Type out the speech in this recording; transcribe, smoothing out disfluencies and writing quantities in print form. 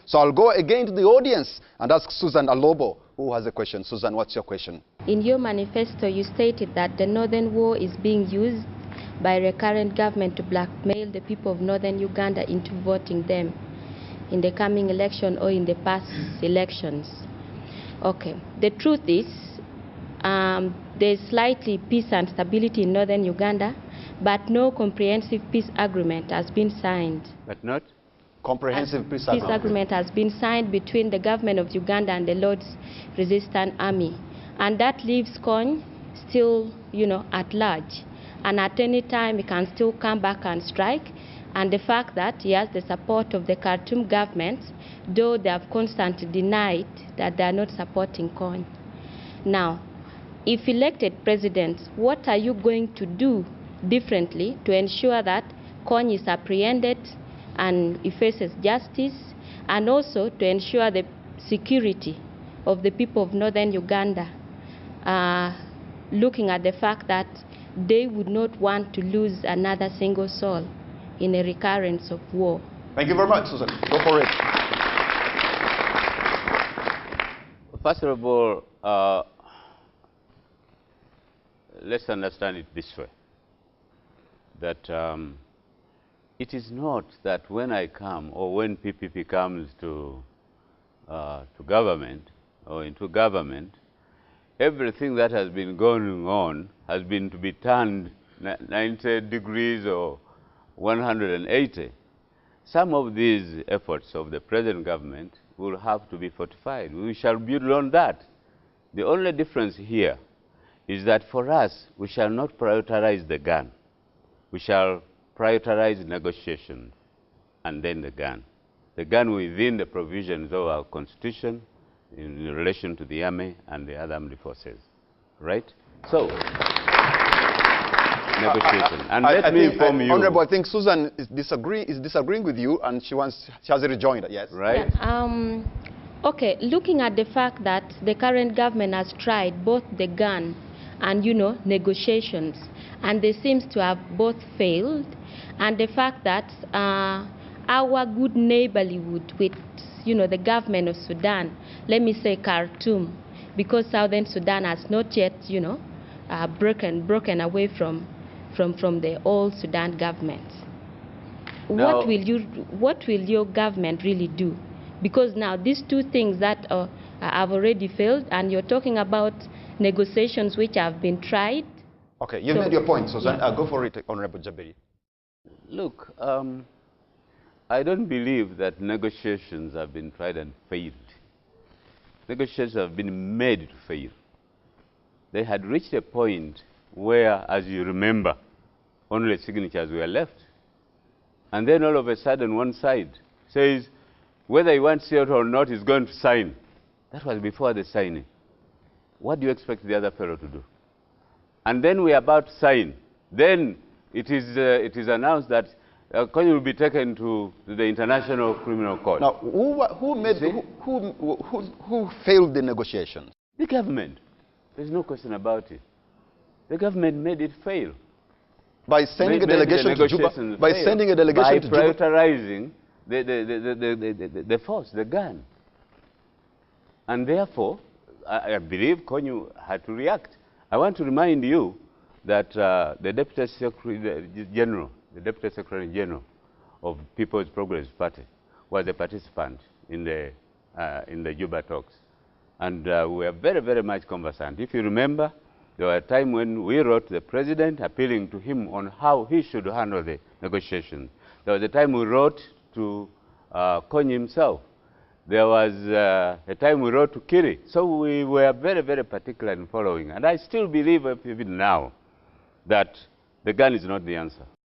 So I'll go again to the audience and ask Susan Alobo, who has a question. Susan, what's your question? In your manifesto, you stated that the Northern War is being used by the current government to blackmail the people of Northern Uganda into voting them in the coming election or in the past elections. Okay, the truth is there's slightly peace and stability in Northern Uganda, but no comprehensive peace agreement has been signed. But not? Comprehensive peace agreement. Peace agreement has been signed between the government of Uganda and the Lord's Resistance Army. And that leaves CON still, at large. And at any time, he can still come back and strike. And the fact that he has the support of the Khartoum government, though they have constantly denied that they are not supporting CON. Now, if elected president, what are you going to do differently to ensure that CON is apprehended and he faces justice, and also to ensure the security of the people of Northern Uganda, looking at the fact that they would not want to lose another single soul in a recurrence of war? Thank you very much, Susan. Go for it. First of all, let's understand it this way, that it is not that when I come or when PPP comes to government or into government, everything that has been going on has been to be turned 90 degrees or 180. Some of these efforts of the present government will have to be fortified. We shall build on that. The only difference here is that for us, we shall not prioritize the gun. We shall prioritize negotiation and then the gun. The gun within the provisions of our Constitution in relation to the Army and the other armed forces, right? So, negotiation. And let me inform you. Honorable, I think Susan is disagreeing with you, and she has a rejoinder, yes? Right. Yeah, okay, looking at the fact that the current government has tried both the gun and, negotiations, and they seem to have both failed, and the fact that our good neighborhood with, the government of Sudan, let me say Khartoum, because Southern Sudan has not yet, broken away from the old Sudan government. Now, what will your government really do? Because now these two things that have already failed, and you're talking about negotiations which have been tried. Okay, you've made your point, Susan. Go for it, Honorable Jabiri. Look, I don't believe that negotiations have been tried and failed. Negotiations have been made to fail. They had reached a point where, as you remember, only signatures were left. And then all of a sudden, one side says, whether he wants it or not, he's going to sign. That was before the signing. What do you expect the other fellow to do? And then we are about to sign. Then it is announced that Kony will be taken to the International Criminal Court. Now, who failed the negotiations? The government. There's no question about it. The government made it fail. By sending a delegation to Juba? By sending a delegation to Juba? By prioritizing the force, the gun. And therefore, I believe Kony had to react. I want to remind you that the Deputy Secretary General of People's Progress Party was a participant in the Juba talks. And we are very, very much conversant. If you remember, there was a time when we wrote to the president appealing to him on how he should handle the negotiations. There was a time we wrote to Kony himself. There was a time we wrote to Kiri. So we were very, very particular in following. And I still believe, even now, that the gun is not the answer.